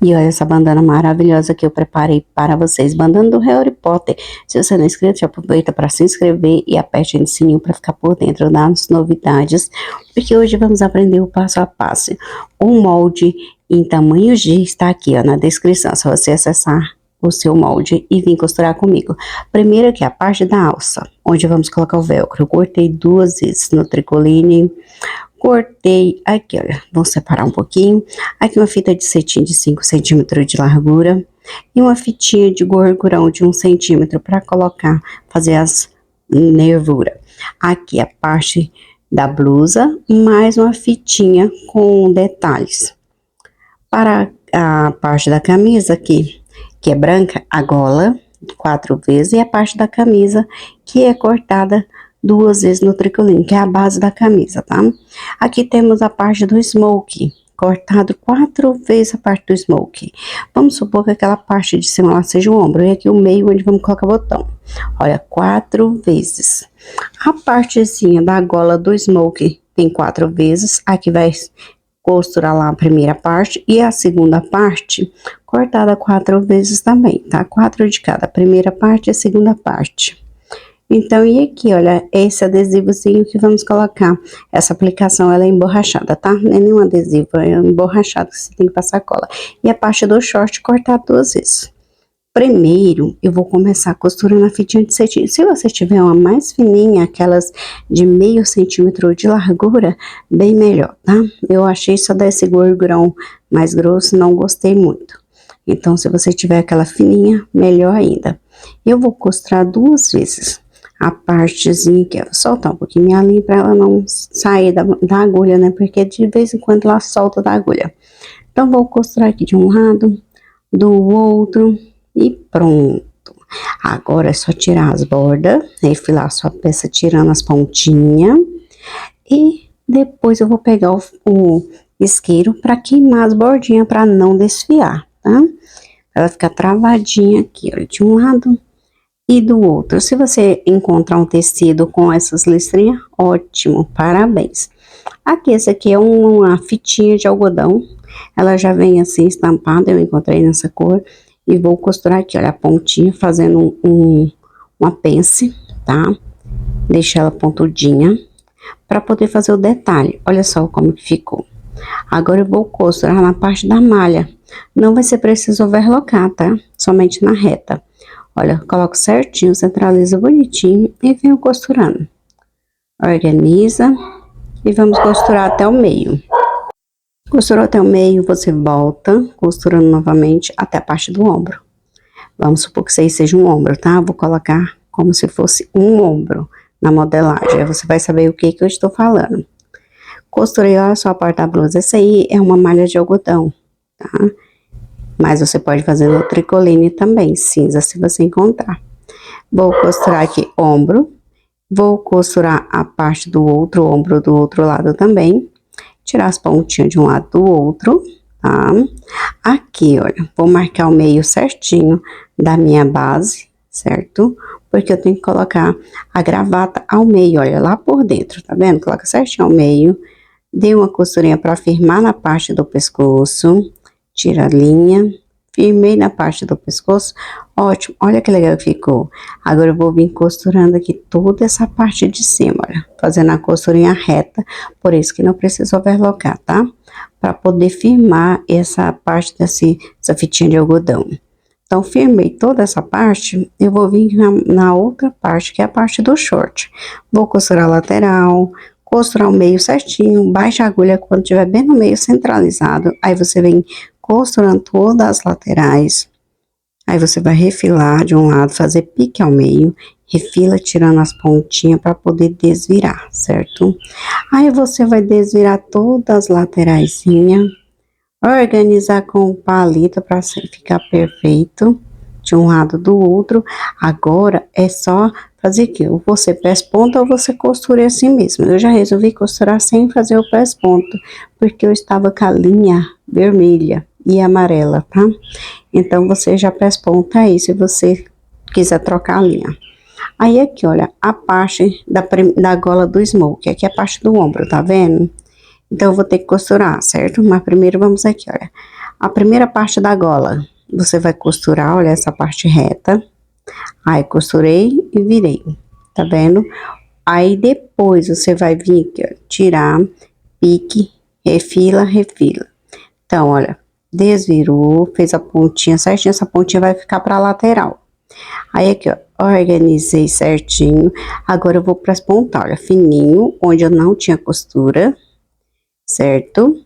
E olha essa bandana maravilhosa que eu preparei para vocês, bandana do Harry Potter. Se você não é inscrito, já aproveita para se inscrever e aperte o sininho para ficar por dentro das novidades, porque hoje vamos aprender o passo a passo. O molde em tamanho G está aqui, ó, na descrição, se você acessar o seu molde e vir costurar comigo. Primeiro aqui a parte da alça, onde vamos colocar o velcro. Eu cortei 2 vezes no tricoline. Cortei aqui, olha, vou separar um pouquinho. Aqui uma fita de cetim de 5 centímetros de largura e uma fitinha de gorgurão de 1 centímetro para colocar, fazer as nervuras. Aqui a parte da blusa, mais uma fitinha com detalhes. Para a parte da camisa aqui, que é branca, a gola 4 vezes e a parte da camisa que é cortada 2 vezes no tricoline, que é a base da camisa, tá? Aqui temos a parte do smoke, cortado 4 vezes a parte do smoke. Vamos supor que aquela parte de cima lá seja o ombro, e aqui o meio onde vamos colocar o botão. Olha, 4 vezes. A partezinha da gola do smoke tem 4 vezes, aqui vai costurar lá a primeira parte e a segunda parte cortada 4 vezes também, tá? 4 de cada, a primeira parte e a segunda parte. Então, e aqui, olha, esse adesivozinho que vamos colocar. Essa aplicação, ela é emborrachada, tá? Não é nenhum adesivo, é emborrachado que você tem que passar cola. E a parte do short cortar 2 vezes. Primeiro, eu vou começar costurando a fitinha de cetim. Se você tiver uma mais fininha, aquelas de meio centímetro de largura, bem melhor, tá? Eu achei só desse gorgurão mais grosso, não gostei muito. Então, se você tiver aquela fininha, melhor ainda. Eu vou costurar 2 vezes a partezinha aqui, ó, soltar um pouquinho minha linha para ela não sair da agulha, né? Porque de vez em quando ela solta da agulha. Então, vou costurar aqui de um lado, do outro e pronto. Agora é só tirar as bordas, refilar sua peça tirando as pontinhas e depois eu vou pegar o isqueiro para queimar as bordinhas para não desfiar, tá? Ela fica travadinha aqui, ó, de um lado e do outro. Se você encontrar um tecido com essas listrinhas, ótimo, parabéns. Aqui, esse aqui é uma fitinha de algodão, ela já vem assim estampada, eu encontrei nessa cor, e vou costurar aqui, olha, a pontinha, fazendo uma pence, tá? Deixar ela pontudinha, para poder fazer o detalhe, olha só como que ficou. Agora eu vou costurar na parte da malha, não vai ser preciso overlocar, tá? Somente na reta. Olha, coloco certinho, centraliza bonitinho e venho costurando. Organiza e vamos costurar até o meio. Costurou até o meio, você volta, costurando novamente até a parte do ombro. Vamos supor que isso aí seja um ombro, tá? Vou colocar como se fosse um ombro na modelagem. Aí você vai saber o que eu estou falando. Costurei, olha só a parte da blusa. Essa aí é uma malha de algodão, tá? Mas você pode fazer no tricoline também, cinza, se você encontrar. Vou costurar aqui ombro. Vou costurar a parte do outro ombro do outro lado também. Tirar as pontinhas de um lado do outro, tá? Aqui, olha, vou marcar o meio certinho da minha base, certo? Porque eu tenho que colocar a gravata ao meio, olha, lá por dentro, tá vendo? Coloca certinho ao meio. Dei uma costurinha para firmar na parte do pescoço. Tira a linha, firmei na parte do pescoço, ótimo, olha que legal que ficou. Agora eu vou vir costurando aqui toda essa parte de cima, olha, fazendo a costurinha reta, por isso que não precisa overlocar, tá? Para poder firmar essa parte dessa fitinha de algodão. Então, firmei toda essa parte, eu vou vir na outra parte, que é a parte do short. Vou costurar a lateral, costurar o meio certinho, baixa a agulha quando estiver bem no meio centralizado, aí você vem costurando todas as laterais, aí você vai refilar de um lado, fazer pique ao meio, refila tirando as pontinhas para poder desvirar, certo? Aí você vai desvirar todas as lateraisinhas, organizar com o palito para ficar perfeito, de um lado do outro. Agora é só fazer aqui, ou você press ponto ou você costura assim mesmo. Eu já resolvi costurar sem fazer o press ponto, porque eu estava com a linha vermelha e amarela, tá? Então, você já press ponto aí, se você quiser trocar a linha. Aí, aqui, olha, a parte da gola do smoke, aqui é a parte do ombro, tá vendo? Então, eu vou ter que costurar, certo? Mas primeiro, vamos aqui, olha. A primeira parte da gola, você vai costurar, olha essa parte reta. Aí, costurei e virei, tá vendo? Aí, depois, você vai vir aqui, ó, tirar, pique, refila, refila. Então, olha, desvirou, fez a pontinha certinho, essa pontinha vai ficar pra lateral. Aí, aqui, ó, organizei certinho. Agora, eu vou pras pontas, olha, fininho, onde eu não tinha costura, certo?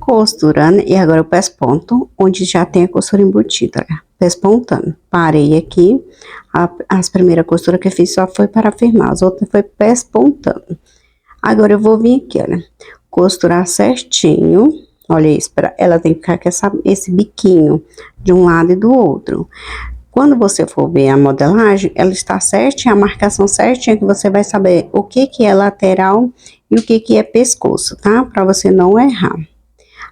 Costurando, e agora eu pesponto, onde já tem a costura embutida, olha, pespontando. Parei aqui, as primeiras costuras que eu fiz só foi para firmar, as outras foi pespontando. Agora eu vou vir aqui, olha, costurar certinho, olha isso, ela tem que ficar com esse biquinho de um lado e do outro. Quando você for ver a modelagem, ela está certinha, a marcação certinha, que você vai saber o que que é lateral e o que que é pescoço, tá? Para você não errar.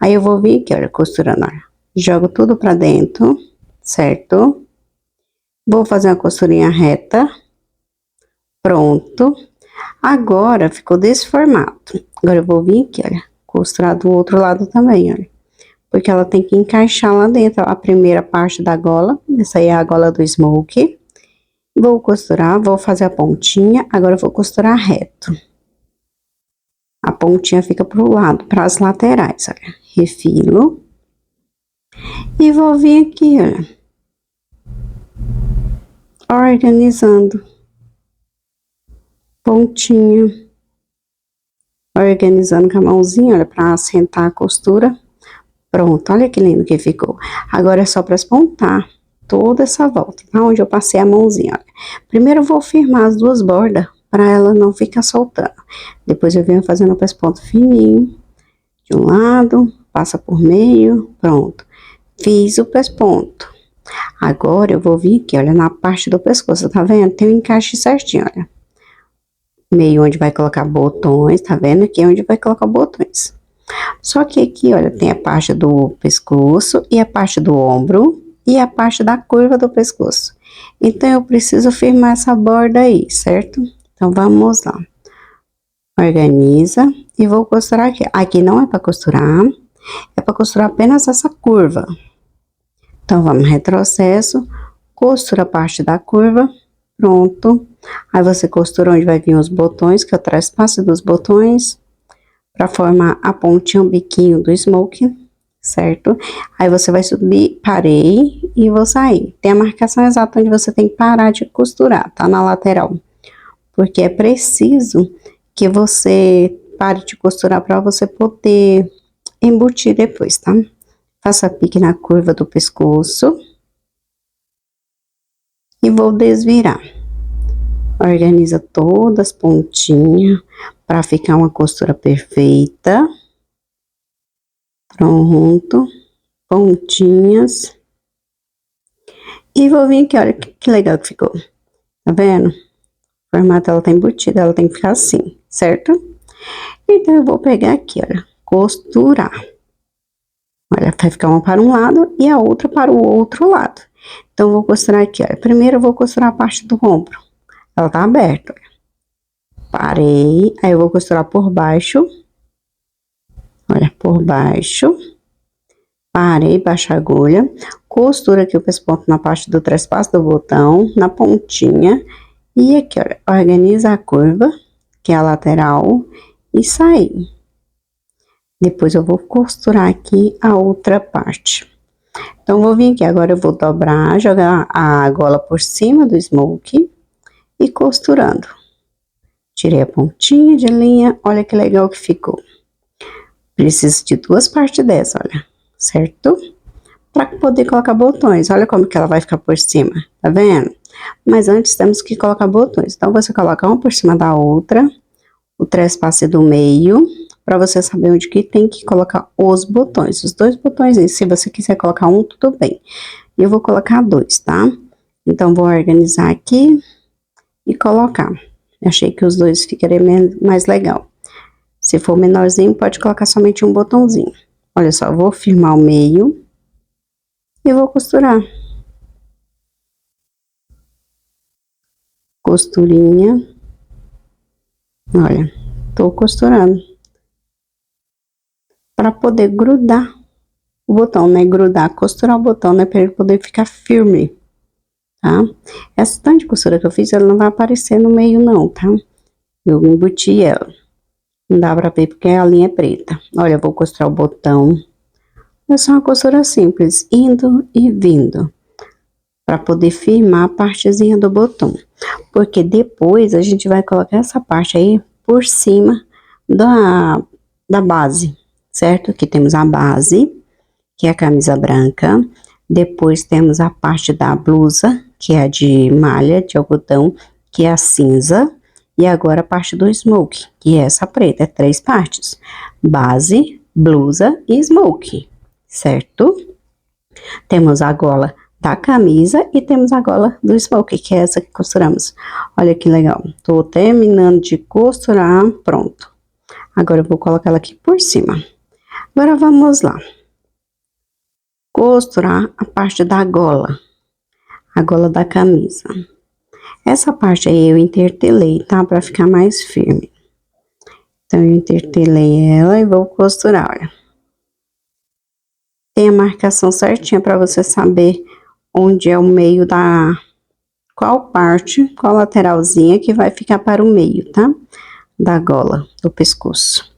Aí eu vou vir aqui, olha, costurando, olha. Jogo tudo pra dentro, certo? Vou fazer uma costurinha reta. Pronto. Agora ficou desse formato. Agora eu vou vir aqui, olha, costurar do outro lado também, olha. Porque ela tem que encaixar lá dentro, a primeira parte da gola. Essa aí é a gola do smoke. Vou costurar, vou fazer a pontinha. Agora eu vou costurar reto. A pontinha fica pro lado, para as laterais, olha. Refilo. E vou vir aqui, olha, organizando. Pontinho. Organizando com a mãozinha, olha, pra assentar a costura. Pronto, olha que lindo que ficou. Agora é só pra espontar toda essa volta, tá? Onde eu passei a mãozinha, olha. Primeiro eu vou firmar as duas bordas, pra ela não ficar soltando. Depois eu venho fazendo o pesponto fininho. De um lado, passa por meio, pronto. Fiz o pesponto. Agora eu vou vir aqui, olha, na parte do pescoço, tá vendo? Tem um encaixe certinho, olha. Meio onde vai colocar botões, tá vendo? Aqui é onde vai colocar botões. Só que aqui, olha, tem a parte do pescoço e a parte do ombro e a parte da curva do pescoço. Então, eu preciso firmar essa borda aí, certo? Então, vamos lá. Organiza e vou costurar aqui. Aqui não é para costurar, é para costurar apenas essa curva. Então, vamos, retrocesso, costura a parte da curva, pronto. Aí, você costura onde vai vir os botões, que é o trespasse dos botões, para formar a pontinha, o biquinho do smoke, certo? Aí, você vai subir, parei e vou sair. Tem a marcação exata onde você tem que parar de costurar, tá? Na lateral. Porque é preciso que você pare de costurar para você poder embutir depois, tá? Faça pique na curva do pescoço. E vou desvirar. Organiza todas as pontinhas para ficar uma costura perfeita. Pronto. Pontinhas. E vou vir aqui, olha que legal que ficou. Tá vendo? O formato ela tá embutida, ela tem que ficar assim, certo? Então, eu vou pegar aqui, olha, costurar. Olha, vai ficar uma para um lado e a outra para o outro lado. Então, eu vou costurar aqui, olha. Primeiro, eu vou costurar a parte do ombro. Ela tá aberta, olha. Parei, aí eu vou costurar por baixo. Olha, por baixo. Parei, baixa a agulha. Costura aqui o pesponto na parte do trespasse do botão, na pontinha. E aqui, olha, organiza a curva, que é a lateral, e sair. Depois eu vou costurar aqui a outra parte. Então, vou vir aqui, agora eu vou dobrar, jogar a gola por cima do smoke e costurando. Tirei a pontinha de linha, olha que legal que ficou. Preciso de duas partes dessa, olha, certo? Para poder colocar botões, olha como que ela vai ficar por cima, tá vendo? Mas antes temos que colocar botões, então você coloca uma por cima da outra, o trespasse do meio, para você saber onde que tem que colocar os botões, os dois botões, se você quiser colocar um, tudo bem. Eu vou colocar dois, tá? Então, vou organizar aqui e colocar. Achei que os dois ficariam mais legal. Se for menorzinho, pode colocar somente um botãozinho. Olha só, vou firmar o meio e vou costurar. Costurinha. Olha, tô costurando. Para poder grudar o botão, né, grudar, costurar o botão, né, para ele poder ficar firme, tá? Essa tanto de costura que eu fiz, ela não vai aparecer no meio não, tá? Eu embuti ela. Não dá pra ver porque a linha é preta. Olha, eu vou costurar o botão. É só uma costura simples, indo e vindo, para poder firmar a partezinha do botão. Porque depois a gente vai colocar essa parte aí por cima da base, certo? Aqui temos a base, que é a camisa branca. Depois temos a parte da blusa, que é a de malha, de algodão, que é a cinza. E agora a parte do smoke, que é essa preta, é 3 partes. Base, blusa e smoke, certo? Temos a gola da camisa e temos a gola do smoke, que é essa que costuramos. Olha que legal. Tô terminando de costurar, pronto. Agora eu vou colocar ela aqui por cima. Agora vamos lá. Costurar a parte da gola. A gola da camisa. Essa parte aí eu intertelei, tá? Pra ficar mais firme. Então, eu intertelei ela e vou costurar, olha. Tem a marcação certinha pra você saber onde é o meio da... Qual parte, qual lateralzinha que vai ficar para o meio, tá? Da gola, do pescoço.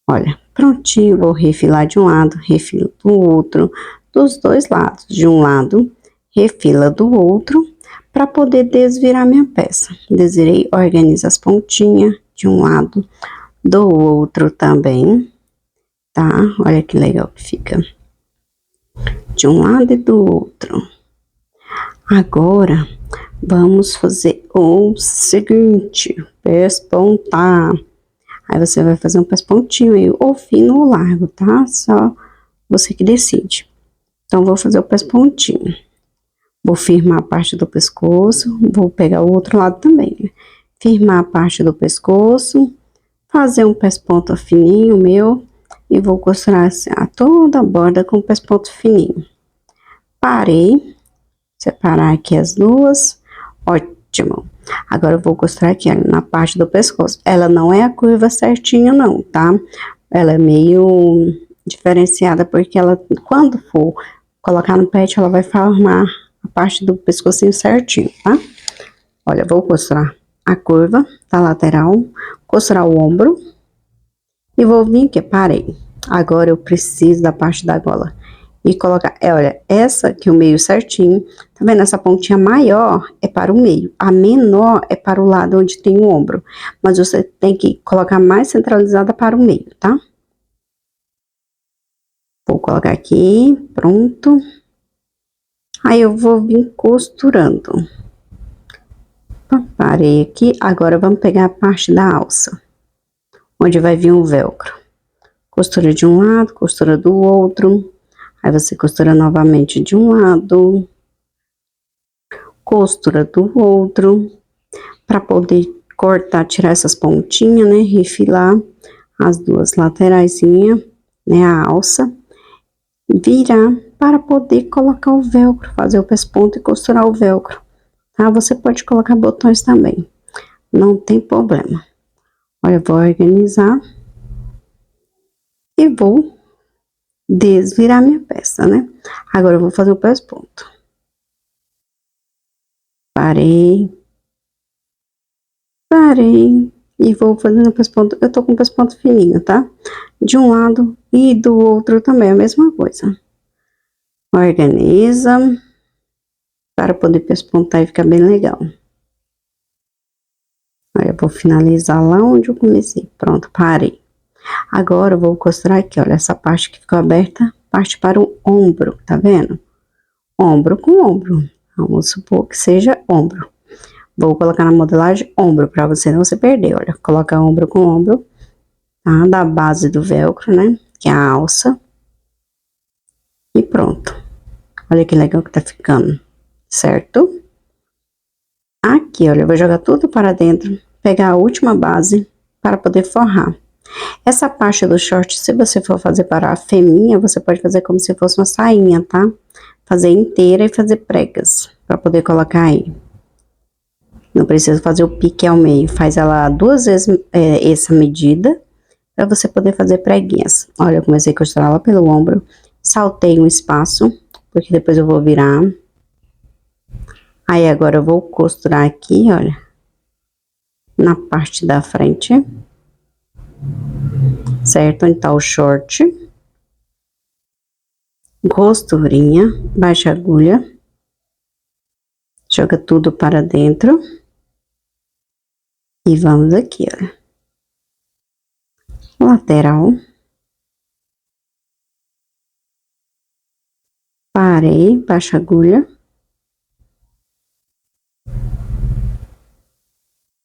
Olha, prontinho, vou refilar de um lado, refilo do outro, dos dois lados. De um lado, refila do outro, para poder desvirar minha peça. Desvirei, organizo as pontinhas de um lado, do outro também, tá? Olha que legal que fica. De um lado e do outro. Agora, vamos fazer o seguinte, pespontar. Aí você vai fazer um pespontinho aí, ou fino ou largo, tá? Só você que decide. Então, vou fazer o pespontinho. Vou firmar a parte do pescoço, vou pegar o outro lado também, né? Firmar a parte do pescoço, fazer um pesponto fininho meu, e vou costurar assim, a toda a borda com o pesponto fininho. Parei, separar aqui as duas, ótimo. Agora eu vou costurar aqui, ó, na parte do pescoço. Ela não é a curva certinha não, tá? Ela é meio diferenciada, porque ela, quando for colocar no pet, ela vai formar a parte do pescocinho certinho, tá? Olha, vou costurar a curva da lateral, costurar o ombro, e vou vir aqui, parei. Agora eu preciso da parte da gola. E colocar, olha, essa aqui o meio certinho, tá vendo? Essa pontinha maior é para o meio, a menor é para o lado onde tem o ombro. Mas você tem que colocar mais centralizada para o meio, tá? Vou colocar aqui, pronto. Aí eu vou vir costurando. Parei aqui, agora vamos pegar a parte da alça, onde vai vir o velcro. Costura de um lado, costura do outro. Aí você costura novamente de um lado, costura do outro, para poder cortar, tirar essas pontinhas, né? Refilar as duas lateraisinhas, né? A alça, virar para poder colocar o velcro, fazer o pesponto e costurar o velcro, tá? Você pode colocar botões também, não tem problema. Olha, vou organizar e vou desvirar minha peça, né? Agora eu vou fazer o pesponto. Parei e vou fazendo o pesponto. Eu tô com o pesponto fininho, tá? De um lado e do outro também, a mesma coisa. Organiza para poder pespontar e ficar bem legal. Aí eu vou finalizar lá onde eu comecei. Pronto, parei. Agora eu vou costurar aqui, olha, essa parte que ficou aberta, parte para o ombro, tá vendo? Ombro com ombro. Vamos supor que seja ombro. Vou colocar na modelagem ombro, para você não se perder, olha. Coloca ombro com ombro, tá? Da base do velcro, né? Que é a alça. E pronto. Olha que legal que tá ficando, certo? Aqui, olha, eu vou jogar tudo para dentro, pegar a última base para poder forrar. Essa parte do short, se você for fazer para a feminha, você pode fazer como se fosse uma sainha, tá? Fazer inteira e fazer pregas, para poder colocar aí. Não precisa fazer o pique ao meio, faz ela 2 vezes essa medida, para você poder fazer preguinhas. Olha, eu comecei a costurar lá pelo ombro, Saltei um espaço, porque depois eu vou virar. Aí agora eu vou costurar aqui, olha, na parte da frente, certo? Onde tá o short. Costurinha, baixa a agulha, joga tudo para dentro. E vamos aqui, olha. Lateral. Parei, baixa a agulha.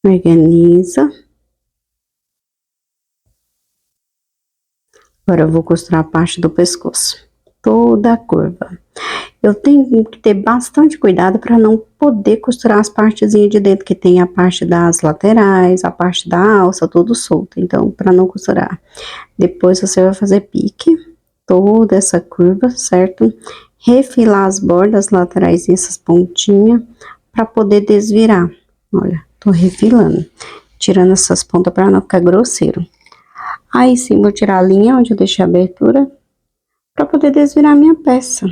Organiza. Agora eu vou costurar a parte do pescoço. Toda a curva. Eu tenho que ter bastante cuidado para não poder costurar as partezinhas de dentro, que tem a parte das laterais, a parte da alça, tudo solto. Então, para não costurar. Depois você vai fazer pique, toda essa curva, certo? Refilar as bordas laterais e essas pontinhas, para poder desvirar. Olha, tô refilando, tirando essas pontas para não ficar grosseiro. Aí sim, vou tirar a linha onde eu deixei a abertura, para poder desvirar minha peça.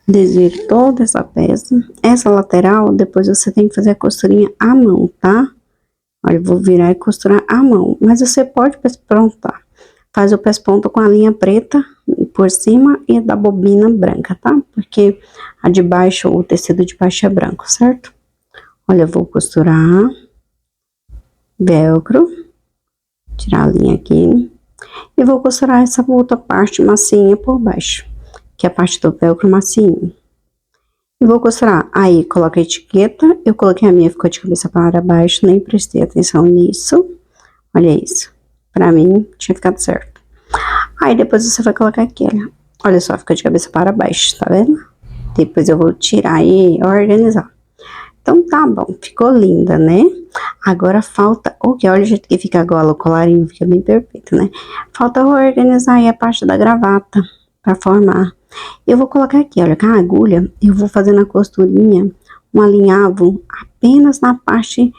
Desviro toda essa peça. Essa lateral, depois você tem que fazer a costurinha à mão, tá? Olha, eu vou virar e costurar à mão. Mas você pode prontar. Faz o pesponto com a linha preta por cima e da bobina branca, tá? Porque a de baixo, o tecido de baixo é branco, certo? Olha, eu vou costurar. Velcro. Tirar a linha aqui. E vou costurar essa outra parte macinha por baixo, que é a parte do velcro macinho. E vou costurar. Aí, coloca a etiqueta. Eu coloquei a minha, ficou de cabeça para baixo, nem prestei atenção nisso. Olha isso. Pra mim, tinha ficado certo. Aí, depois você vai colocar aqui, olha só, fica de cabeça para baixo, tá vendo? Depois eu vou tirar e organizar. Então, tá bom, ficou linda, né? Agora falta, olha o jeito que fica agora, o colarinho fica bem perfeito, né? Falta organizar aí a parte da gravata, pra formar. Eu vou colocar aqui, olha, com a agulha, eu vou fazendo a costurinha, um alinhavo apenas na parte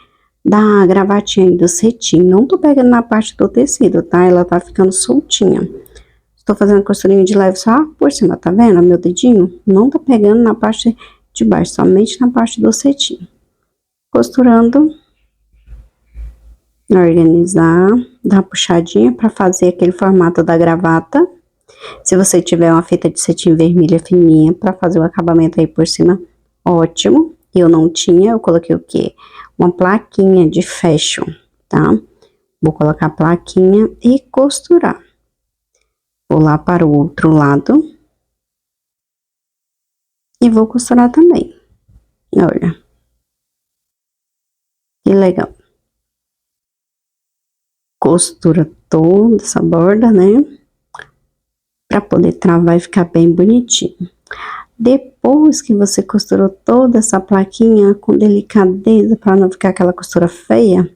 da gravatinha aí do cetim. Não tô pegando na parte do tecido, tá? Ela tá ficando soltinha. Estou fazendo a costurinha de leve só por cima, tá vendo? Meu dedinho não tá pegando na parte de baixo, somente na parte do cetim. Costurando. Organizar. Dar uma puxadinha pra fazer aquele formato da gravata. Se você tiver uma fita de cetim vermelha fininha pra fazer o acabamento aí por cima, ótimo. Eu não tinha, eu coloquei o quê? Uma plaquinha de fashion, tá? Vou colocar a plaquinha e costurar. Vou lá para o outro lado. E vou costurar também. Olha. Que legal. Costura toda essa borda, né? Pra poder travar e ficar bem bonitinho. Depois que você costurou toda essa plaquinha com delicadeza, para não ficar aquela costura feia,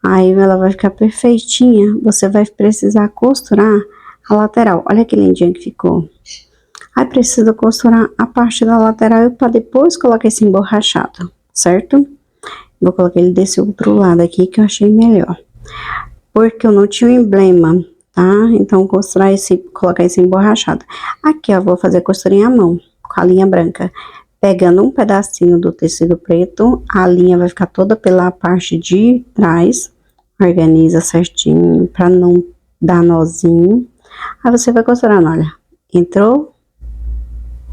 aí ela vai ficar perfeitinha. Você vai precisar costurar a lateral. Olha que lindinha que ficou. Aí precisa costurar a parte da lateral para depois colocar esse emborrachado, certo? Vou colocar ele desse outro lado aqui que eu achei melhor. Porque eu não tinha o emblema, tá? Então, colocar esse emborrachado. Aqui, ó, vou fazer a costurinha à mão, com a linha branca. Pegando um pedacinho do tecido preto, a linha vai ficar toda pela parte de trás. Organiza certinho, pra não dar nozinho. Aí você vai costurando, olha. Entrou,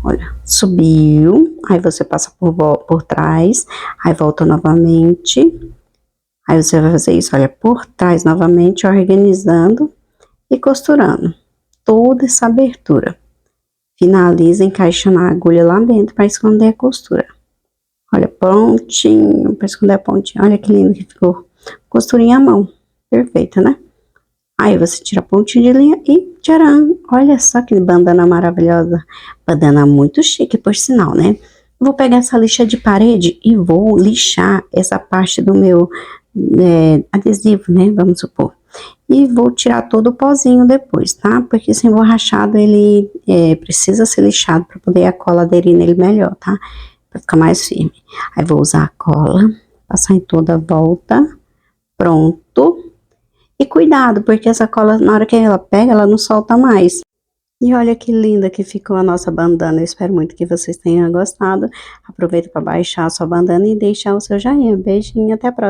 olha, subiu. Aí você passa por trás, aí volta novamente. Aí você vai fazer isso, olha, por trás novamente, organizando e costurando toda essa abertura. Finaliza encaixando a agulha lá dentro para esconder a costura. Olha, prontinho, para esconder a pontinha. Olha que lindo que ficou. Costurinha à mão, perfeita, né? Aí você tira a pontinha de linha e tcharam! Olha só que bandana maravilhosa. Bandana muito chique, por sinal, né? Vou pegar essa lixa de parede e vou lixar essa parte do meu adesivo, né? Vamos supor. E vou tirar todo o pozinho depois, tá? Porque esse emborrachado, ele precisa ser lixado para poder a cola aderir nele melhor, tá? Para ficar mais firme. Aí vou usar a cola, passar em toda a volta. Pronto. E cuidado, porque essa cola, na hora que ela pega, ela não solta mais. E olha que linda que ficou a nossa bandana. Eu espero muito que vocês tenham gostado. Aproveita para baixar a sua bandana e deixar o seu joinha. Beijinho, até a próxima.